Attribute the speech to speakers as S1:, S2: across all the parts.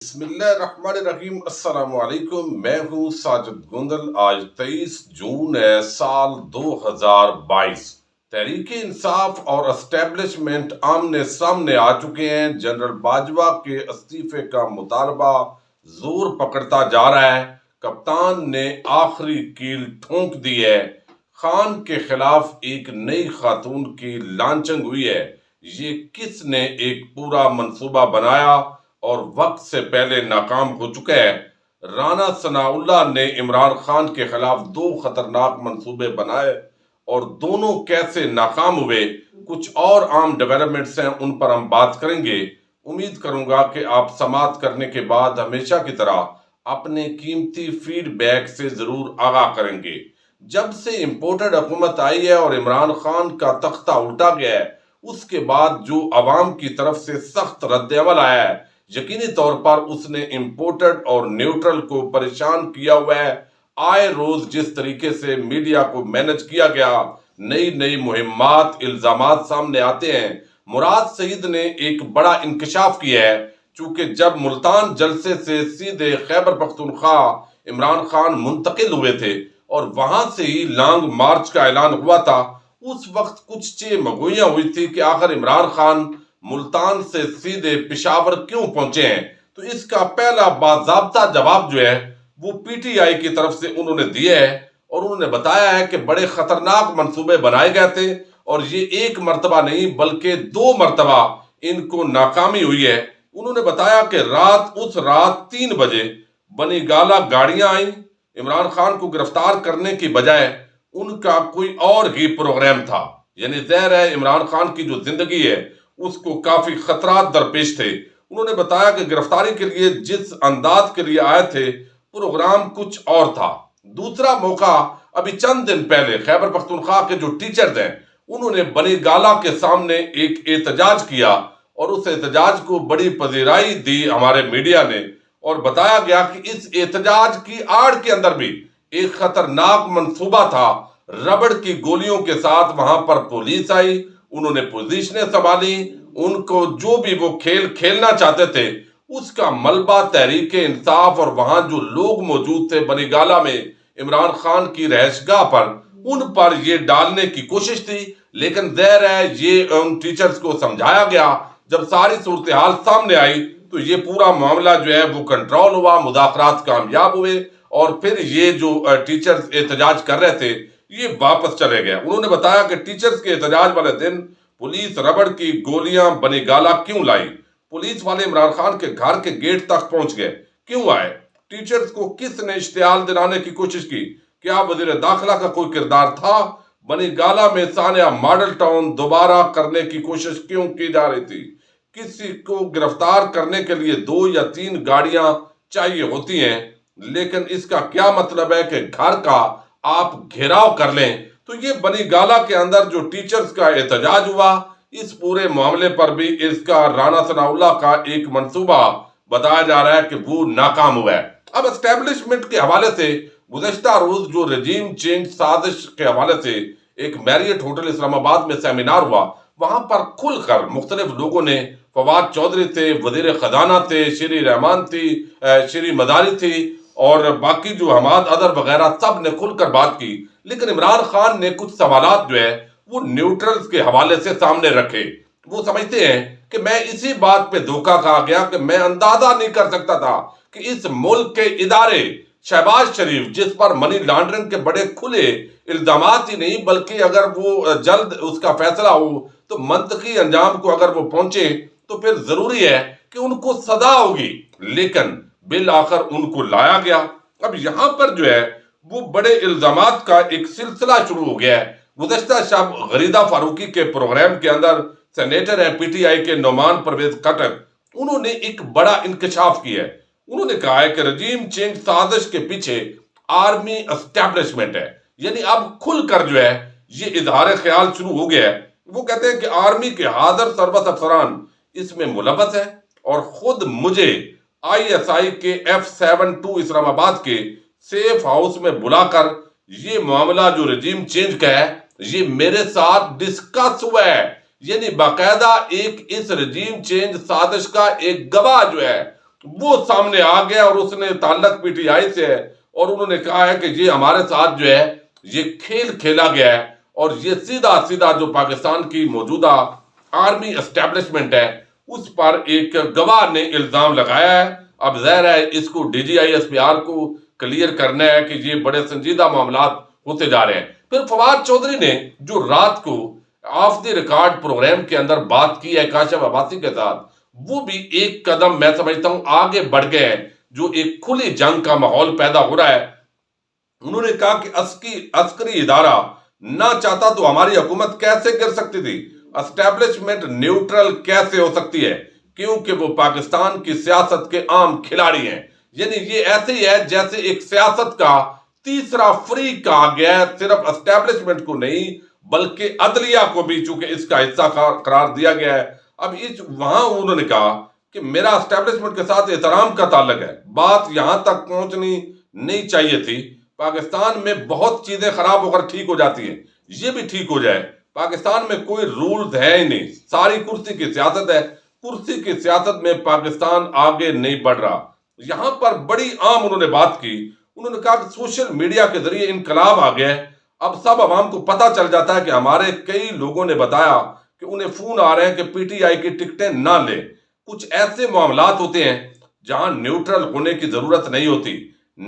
S1: بسم اللہ الرحمن الرحیم، السلام علیکم۔ میں ہوں ساجد گوندل۔ آج 23 جون ہے، سال 2022۔ تحریک انصاف اور اسٹیبلشمنٹ آمنے سامنے آ چکے ہیں۔ جنرل باجوہ کے استعفے کا مطالبہ زور پکڑتا جا رہا ہے۔ کپتان نے آخری کیل ٹھونک دی ہے۔ خان کے خلاف ایک نئی خاتون کی لانچنگ ہوئی ہے۔ یہ کس نے ایک پورا منصوبہ بنایا اور وقت سے پہلے ناکام ہو چکا ہے؟ رانا ثناء اللہ نے عمران خان کے خلاف 2 خطرناک منصوبے بنائے اور دونوں کیسے ناکام ہوئے۔ کچھ اور عام ڈیولپمنٹس ہیں، ان پر ہم بات کریں گے۔ امید کروں گا کہ آپ سماعت کرنے کے بعد ہمیشہ کی طرح اپنے قیمتی فیڈ بیک سے ضرور آگاہ کریں گے۔ جب سے امپورٹڈ حکومت آئی ہے اور عمران خان کا تختہ الٹا گیا ہے، اس کے بعد جو عوام کی طرف سے سخت رد عمل آیا ہے، یقینی طور پر اس نے امپورٹڈ اور نیوٹرل کو پریشان کیا ہوا ہے۔ آئے روز جس طریقے سے میڈیا کو مینج کیا گیا، نئی مہمات، الزامات سامنے آتے ہیں۔ مراد سعید نے ایک بڑا انکشاف کیا ہے، چونکہ جب ملتان جلسے سے سیدھے خیبر پختونخوا عمران خان منتقل ہوئے تھے اور وہاں سے ہی لانگ مارچ کا اعلان ہوا تھا، اس وقت کچھ مگوئیاں ہوئی تھی کہ آخر عمران خان ملتان سے سیدھے پشاور کیوں پہنچے ہیں۔ تو اس کا پہلا باضابطہ جواب جو ہے وہ پی ٹی آئی کی طرف سے انہوں نے دیا ہے، اور انہوں نے بتایا ہے کہ بڑے خطرناک منصوبے بنائے گئے تھے اور یہ ایک مرتبہ نہیں بلکہ 2 مرتبہ ان کو ناکامی ہوئی ہے۔ انہوں نے بتایا کہ اس رات 3 بجے بنی گالہ گاڑیاں آئیں۔ عمران خان کو گرفتار کرنے کی بجائے ان کا کوئی اور ہی پروگرام تھا، یعنی ظاہر ہے عمران خان کی جو زندگی ہے اس کو کافی خطرات درپیش تھے۔ انہوں نے بتایا کہ گرفتاری کے لیے جس انداز کے لیے آئے تھے، پروگرام کچھ اور تھا۔ دوسرا موقع ابھی چند دن پہلے خیبر پختونخوا کے جو ٹیچرز ہیں، انہوں نے بنی گالہ کے سامنے ایک احتجاج کیا اور اس احتجاج کو بڑی پذیرائی دی ہمارے میڈیا نے، اور بتایا گیا کہ اس احتجاج کی آڑ کے اندر بھی ایک خطرناک منصوبہ تھا۔ ربڑ کی گولیوں کے ساتھ وہاں پر پولیس آئی، انہوں نے پوزیشنیں سنبھالی، ان کو جو بھی وہ کھیل کھیلنا چاہتے تھے اس کا ملبہ تحریک انصاف اور وہاں جو لوگ موجود تھے بنی گالہ میں عمران خان کی رہائش گاہ پر، ان پر یہ ڈالنے کی کوشش تھی۔ لیکن ظاہر ہے یہ ان ٹیچرز کو سمجھایا گیا۔ جب ساری صورتحال سامنے آئی تو یہ پورا معاملہ جو ہے وہ کنٹرول ہوا، مذاکرات کامیاب ہوئے، اور پھر یہ جو ٹیچرز احتجاج کر رہے تھے یہ واپس چلے گئے۔ انہوں نے بتایا کہ ٹیچرز کے احتجاج والے دن پولیس ربڑ کی گولیاں بنی گالہ کیوں لائی؟ پولیس والے عمران خان کے گھر کے گیٹ تک پہنچ گئے، کیوں آئے؟ ٹیچرز کو کس نے اشتعال دلانے کی کوشش کی؟ کیا وزیر داخلہ کا کوئی کردار تھا؟ بنی گالہ میں سانحہ ماڈل ٹاؤن دوبارہ کرنے کی کوشش کیوں کی جا رہی تھی؟ کسی کو گرفتار کرنے کے لیے 2 یا 3 گاڑیاں چاہیے ہوتی ہیں، لیکن اس کا کیا مطلب ہے کہ گھر کا آپ گھیراؤ کر لیں؟ تو یہ بنی گالہ کے اندر جو ٹیچرز کا احتجاج ہوا، اس پورے معاملے پر بھی اس کا رانا ثناء اللہ کا ایک منصوبہ بتایا جا رہا ہے کہ وہ ناکام ہوا ہے۔ اب اسٹیبلشمنٹ کے حوالے سے گزشتہ روز جو رجیم چینج سازش کے حوالے سے ایک میریٹ ہوٹل اسلام آباد میں سیمینار ہوا، وہاں پر کھل کر مختلف لوگوں نے، فواد چودھری تھے، وزیر خزانہ تھے، شیری رحمان تھی، شیری مداری تھی، اور باقی جو حماد اظہر وغیرہ، سب نے کھل کر بات کی۔ لیکن عمران خان نے کچھ سوالات جو ہے وہ نیوٹرلز کے حوالے سے سامنے رکھے۔ وہ سمجھتے ہیں کہ میں اسی بات پہ دھوکہ کھا گیا کہ میں اندازہ نہیں کر سکتا تھا کہ اس ملک کے ادارے شہباز شریف، جس پر منی لانڈرنگ کے بڑے کھلے الزامات ہی نہیں بلکہ اگر وہ جلد اس کا فیصلہ ہو تو منطقی انجام کو اگر وہ پہنچے تو پھر ضروری ہے کہ ان کو سزا ہوگی، لیکن بالآخر ان کو لایا گیا۔ اب یہاں پر جو ہے وہ بڑے الزامات کا ایک سلسلہ شروع ہو گیا ہے۔ گزشتہ شب غریدہ فاروقی کے پروگرام کے اندر سینیٹر ہے پی ٹی آئی کے نعمان پرویز خٹک، انہوں نے ایک بڑا انکشاف کیا ہے۔ انہوں نے کہا ہے کہ رجیم چینج سازش کے پیچھے آرمی اسٹیبلشمنٹ ہے، یعنی اب کھل کر جو ہے یہ اظہار خیال شروع ہو گیا ہے۔ وہ کہتے ہیں کہ آرمی کے حاضر سربراہ افسران اس میں ملوث ہیں، اور خود مجھے آئی ایس آئی کے F-72 اسلام آباد کے سیف ہاؤس میں بلا کر یہ معاملہ جو رجیم چینج کا ہے یہ میرے ساتھ ڈسکس ہوا ہے، یعنی باقاعدہ ایک اس رجیم چینج سازش کا ایک گواہ جو ہے وہ سامنے آ گیا اور اس نے تعلق پی ٹی آئی سے ہے، اور انہوں نے کہا ہے کہ یہ ہمارے ساتھ جو ہے یہ کھیل کھیلا گیا ہے، اور یہ سیدھا سیدھا جو پاکستان کی موجودہ آرمی اسٹیبلشمنٹ ہے اس پر ایک گواہ نے الزام لگایا ہے۔ اب ظاہر ہے اس کو D G I S P R کو کلیئر کرنا ہے کہ یہ بڑے سنجیدہ معاملات ہوتے جا رہے ہیں۔ پھر فواد چودھری نے جو رات کو آف دی ریکارڈ پروگرام کے اندر بات کی ہے کاشف عباسی کے ساتھ، وہ بھی ایک قدم میں سمجھتا ہوں آگے بڑھ گئے ہیں، جو ایک کھلی جنگ کا ماحول پیدا ہو رہا ہے۔ انہوں نے کہا کہ عسکری ادارہ نہ چاہتا تو ہماری حکومت کیسے گر سکتی تھی، اسٹیبلشمنٹ نیوٹرل کیسے ہو سکتی ہے، کیونکہ وہ پاکستان کی سیاست کے عام کھلاڑی ہیں۔ یعنی یہ ایسے ہی ہے جیسے ایک سیاست کا تیسرا فریق کہا گیا ہے، صرف اسٹیبلشمنٹ کو نہیں بلکہ عدلیہ کو بھی چونکہ اس کا حصہ قرار دیا گیا ہے۔ اب وہاں انہوں نے کہا کہ میرا اسٹیبلشمنٹ کے ساتھ احترام کا تعلق ہے، بات یہاں تک پہنچنی نہیں چاہیے تھی۔ پاکستان میں بہت چیزیں خراب ہو کر ٹھیک ہو جاتی ہیں، یہ بھی ٹھیک ہو جائے۔ پاکستان میں کوئی رولز ہے ہی نہیں، ساری کرسی کی سیاست ہے، کرسی کی سیاست میں پاکستان آگے نہیں بڑھ رہا۔ یہاں پر بڑی عام انہوں نے بات کی، انہوں نے کہا کہ سوشل میڈیا کے ذریعے انقلاب آ گیا ہے، اب سب عوام کو پتہ چل جاتا ہے کہ ہمارے کئی لوگوں نے بتایا کہ انہیں فون آ رہے ہیں کہ پی ٹی آئی کی ٹکٹیں نہ لیں۔ کچھ ایسے معاملات ہوتے ہیں جہاں نیوٹرل ہونے کی ضرورت نہیں ہوتی۔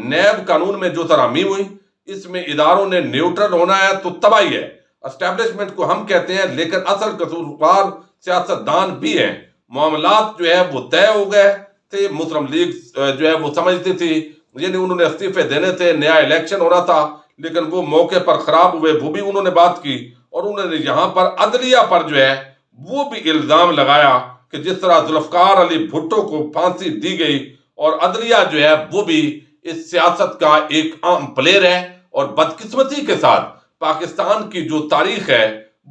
S1: نیب قانون میں جو ترامیم ہوئی اس میں اداروں نے نیوٹرل ہونا ہے تو تباہی ہے۔ اسٹیبلشمنٹ کو ہم کہتے ہیں لیکن اصل قصوروار سیاستدان بھی ہیں۔ معاملات جو ہے وہ طے ہو گئے تھے، مسلم لیگ جو ہے وہ سمجھتی تھی، یعنی انہوں نے استعفے دینے تھے، نیا الیکشن ہو رہا تھا، لیکن وہ موقع پر خراب ہوئے، وہ بھی انہوں نے بات کی۔ اور انہوں نے یہاں پر عدلیہ پر جو ہے وہ بھی الزام لگایا کہ جس طرح ذوالفقار علی بھٹو کو پھانسی دی گئی، اور عدلیہ جو ہے وہ بھی اس سیاست کا ایک عام پلیئر ہے، اور بدقسمتی کے ساتھ پاکستان کی جو تاریخ ہے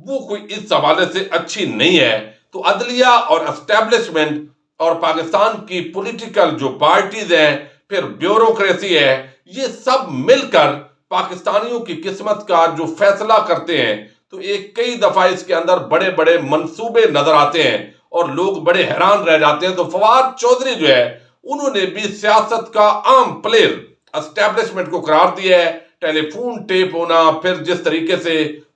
S1: وہ کوئی اس حوالے سے اچھی نہیں ہے۔ تو عدلیہ اور اسٹیبلشمنٹ اور پاکستان کی پولیٹیکل جو پارٹیز ہیں، پھر بیوروکریسی ہے، یہ سب مل کر پاکستانیوں کی قسمت کا جو فیصلہ کرتے ہیں۔ تو ایک کئی دفعہ اس کے اندر بڑے بڑے منصوبے نظر آتے ہیں اور لوگ بڑے حیران رہ جاتے ہیں۔ تو فواد چودھری جو ہے انہوں نے بھی سیاست کا عام پلیئر اسٹیبلشمنٹ کو قرار دیا ہے۔ ٹیلی فون ٹیپ ہونا، پھر جس طریقے سے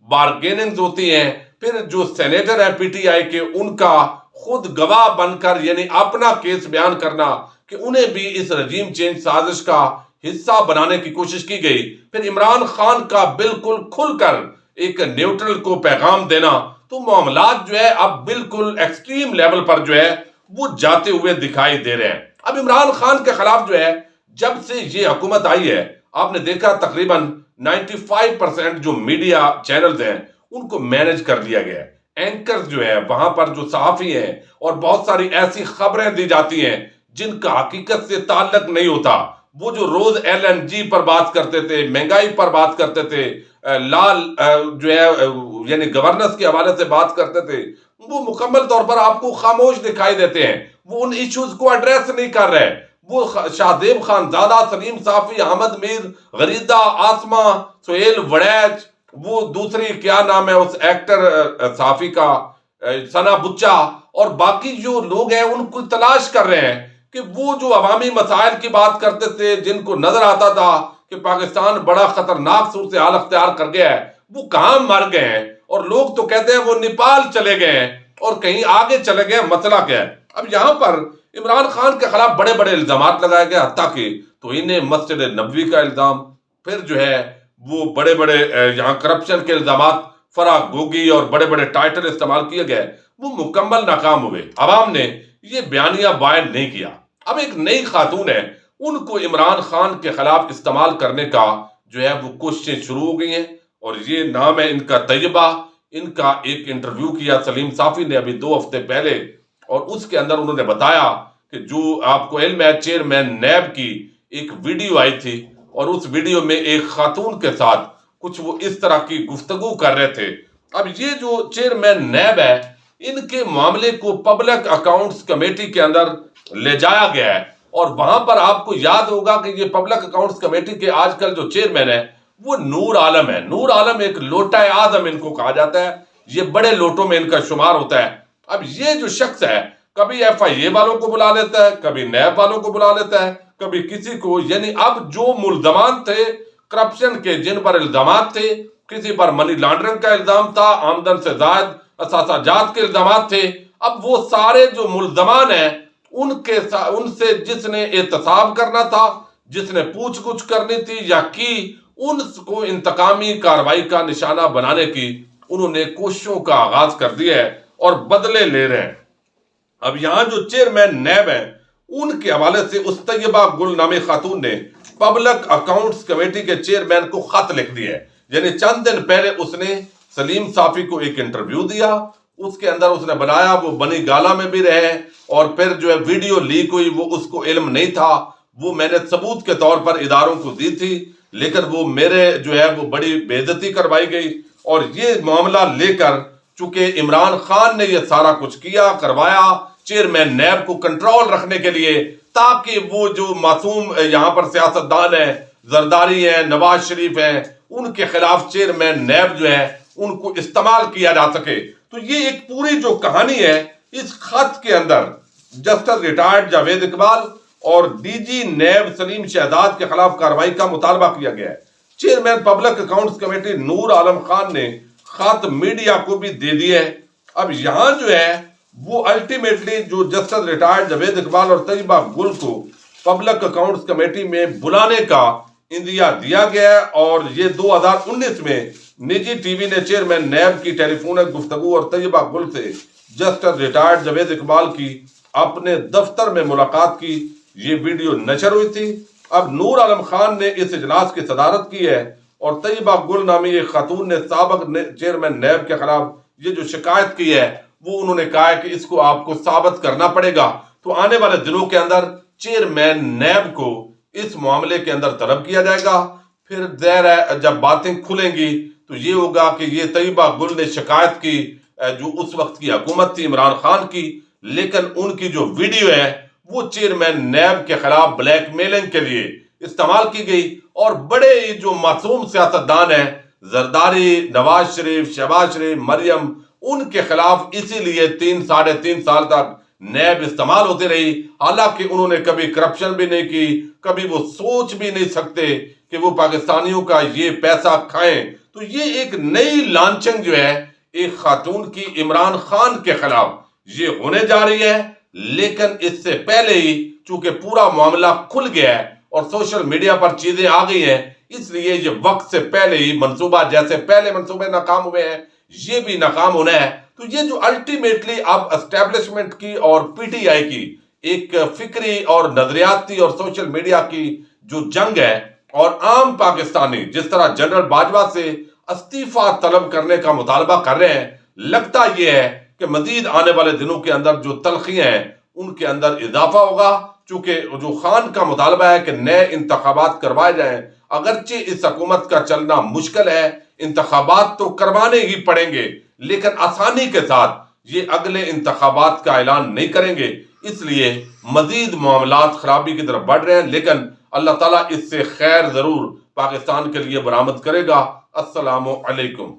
S1: بارگیننگز ہوتی ہیں، پھر جو سینیٹر ہیں پی ٹی آئی کے ان کا خود گواہ بن کر یعنی اپنا کیس بیان کرنا کہ انہیں بھی اس رجیم چینج سازش کا حصہ بنانے کی کوشش کی گئی، پھر عمران خان کا بالکل کھل کر ایک نیوٹرل کو پیغام دینا، تو معاملات جو ہے اب بالکل ایکسٹریم لیول پر جو ہے وہ جاتے ہوئے دکھائی دے رہے ہیں۔ اب عمران خان کے خلاف جو ہے جب سے یہ حکومت آئی ہے، آپ نے دیکھا تقریباً 95% جو میڈیا چینلز ہیں ان کو مینج کر لیا گیا ہے۔ اینکرز جو ہے وہاں پر جو صحافی ہیں، اور بہت ساری ایسی خبریں دی جاتی ہیں جن کا حقیقت سے تعلق نہیں ہوتا۔ وہ جو روز ایل این جی پر بات کرتے تھے، مہنگائی پر بات کرتے تھے، لال جو ہے یعنی گورننس کے حوالے سے بات کرتے تھے، وہ مکمل طور پر آپ کو خاموش دکھائی دیتے ہیں، وہ ان ایشوز کو ایڈریس نہیں کر رہے۔ وہ شاہزیب خان زادہ، سلیم صافی، احمد میر، غریدہ، آسمہ، سہیل وڑیچ، وہ دوسری کیا نام ہے اس ایکٹر صحافی کا، ثنا بچہ، اور باقی جو لوگ ہیں ان کو تلاش کر رہے ہیں کہ وہ جو عوامی مسائل کی بات کرتے تھے، جن کو نظر آتا تھا کہ پاکستان بڑا خطرناک صورتحال اختیار کر گیا ہے، وہ کہاں مر گئے ہیں، اور لوگ تو کہتے ہیں وہ نیپال چلے گئے ہیں اور کہیں آگے چلے گئے، مسئلہ کیا ہے؟ اب یہاں پر عمران خان کے خلاف بڑے بڑے الزامات لگائے گئے، حتیٰ کہ توہین مسجد نبوی کا الزام، پھر جو ہے وہ بڑے بڑے یہاں کرپشن کے الزامات، فرح گوگی اور بڑے بڑے ٹائٹل استعمال کیے گئے، وہ مکمل ناکام ہوئے۔ عوام نے یہ بیانیہ باید نہیں کیا۔ اب ایک نئی خاتون ہے، ان کو عمران خان کے خلاف استعمال کرنے کا جو ہے وہ کوششیں شروع ہو گئی ہیں، اور یہ نام ہے ان کا طیبہ۔ ان کا ایک انٹرویو کیا سلیم صافی نے ابھی 2 ہفتے پہلے، اور اس کے اندر انہوں نے بتایا کہ جو آپ کو علم ہے چیئرمین نیب کی ایک ویڈیو آئی تھی، اور اس ویڈیو میں ایک خاتون کے ساتھ کچھ وہ اس طرح کی گفتگو کر رہے تھے۔ اب یہ جو چیئرمین نیب ہے، ان کے معاملے کو پبلک اکاؤنٹس کمیٹی کے اندر لے جایا گیا ہے، اور وہاں پر آپ کو یاد ہوگا کہ یہ پبلک اکاؤنٹس کمیٹی کے آج کل جو چیئرمین ہے وہ نور عالم ہے۔ نور عالم ایک لوٹا اعظم ان کو کہا جاتا ہے، یہ بڑے لوٹوں میں ان کا شمار ہوتا ہے۔ اب یہ جو شخص ہے کبھی FIA والوں کو بلا لیتا ہے، کبھی نیب والوں کو بلا لیتا ہے، کبھی کسی کو. یعنی اب جو ملزمان تھے کرپشن کے، جن پر الزامات تھے، کسی پر منی لانڈرنگ کا الزام تھا، آمدن سے زائد اثاثہ جات کے الزامات تھے، اب وہ سارے جو ملزمان ہیں ان سے جس نے احتساب کرنا تھا، جس نے پوچھ گچھ کرنی تھی یا کی، ان کو انتقامی کارروائی کا نشانہ بنانے کی انہوں نے کوششوں کا آغاز کر دیا ہے اور بدلے لے رہے ہیں. اب یہاں جو چیئرمین نیب ہیں ان کے حوالے سے اس طیبہ گل نامی خاتون نے پبلک اکاؤنٹس کمیٹی کے چیئرمین کو خط لکھ دیا ہے. یعنی چند دن پہلے اس نے سلیم صافی کو ایک انٹرویو دیا، اس کے اندر اس نے بنایا وہ بنی گالا میں بھی رہے، اور پھر جو ہے ویڈیو لیک ہوئی، وہ اس کو علم نہیں تھا، وہ میں نے ثبوت کے طور پر اداروں کو دی تھی، لیکن وہ میرے جو ہے وہ بڑی بے عزتی کروائی گئی. اور یہ معاملہ لے کر چونکہ عمران خان نے یہ سارا کچھ کیا کروایا چیئرمین نیب کو کنٹرول رکھنے کے لیے، تاکہ وہ جو معصوم یہاں پر سیاستدان ہیں، زرداری ہیں، نواز شریف ہیں، ان کے خلاف چیئرمین نیب جو ہے ان کو استعمال کیا جا سکے. تو یہ ایک پوری جو کہانی ہے، اس خط کے اندر جسٹس ریٹائرڈ جاوید اقبال اور DG نیب سلیم شہزاد کے خلاف کارروائی کا مطالبہ کیا گیا ہے. چیئرمین پبلک اکاؤنٹس کمیٹی نور عالم خان نے خط میڈیا کو بھی دے دیا ہے. اب یہاں جو ہے وہ الٹیمیٹلی جو جسٹس ریٹائرڈ جاوید اقبال اور طیبہ گل کو پبلک اکاؤنٹس کمیٹی میں بلانے کا اندیا دیا گیا ہے، اور یہ 2019 میں نجی ٹی وی نے چیئرمین نیب کی ٹیلی فونک گفتگو اور طیبہ گل سے جسٹس ریٹائرڈ جاوید اقبال کی اپنے دفتر میں ملاقات کی یہ ویڈیو نشر ہوئی تھی. اب نور عالم خان نے اس اجلاس کی صدارت کی ہے، اور طیبہ گل نامی ایک خاتون نے سابق چیئرمین نیب کے خلاف یہ جو شکایت کی ہے وہ انہوں نے کہا ہے کہ اس کو آپ کو ثابت کرنا پڑے گا. تو آنے والے دنوں کے اندر چیئرمین نیب کو اس معاملے کے اندر طلب کیا جائے گا. پھر ظاہر ہے جب باتیں کھلیں گی تو یہ ہوگا کہ یہ طیبہ گل نے شکایت کی جو اس وقت کی حکومت تھی عمران خان کی، لیکن ان کی جو ویڈیو ہے وہ چیئرمین نیب کے خلاف بلیک میلنگ کے لیے استعمال کی گئی. اور بڑے جو معصوم سیاستدان ہیں، زرداری، نواز شریف، شہباز شریف، مریم، ان کے خلاف اسی لیے 3-3.5 سال تک نیب استعمال ہوتی رہی، حالانکہ انہوں نے کبھی کرپشن بھی نہیں کی، کبھی وہ سوچ بھی نہیں سکتے کہ وہ پاکستانیوں کا یہ پیسہ کھائیں. تو یہ ایک نئی لانچنگ جو ہے ایک خاتون کی عمران خان کے خلاف یہ ہونے جا رہی ہے. لیکن اس سے پہلے ہی چونکہ پورا معاملہ کھل گیا ہے اور سوشل میڈیا پر چیزیں آ گئی ہیں، اس لیے یہ وقت سے پہلے ہی منصوبہ، جیسے پہلے منصوبے ناکام ہوئے ہیں یہ بھی ناکام ہونا ہے. تو یہ جو الٹیمیٹلی اب اسٹیبلشمنٹ کی اور PTI کی ایک فکری اور نظریاتی اور سوشل میڈیا کی جو جنگ ہے، اور عام پاکستانی جس طرح جنرل باجوہ سے استعفیٰ طلب کرنے کا مطالبہ کر رہے ہیں، لگتا یہ ہے کہ مزید آنے والے دنوں کے اندر جو تلخیاں ہیں ان کے اندر اضافہ ہوگا. چونکہ جو خان کا مطالبہ ہے کہ نئے انتخابات کروائے جائیں، اگرچہ اس حکومت کا چلنا مشکل ہے، انتخابات تو کروانے ہی پڑیں گے، لیکن آسانی کے ساتھ یہ اگلے انتخابات کا اعلان نہیں کریں گے. اس لیے مزید معاملات خرابی کی طرف بڑھ رہے ہیں، لیکن اللہ تعالیٰ اس سے خیر ضرور پاکستان کے لیے برآمد کرے گا. السلام علیکم.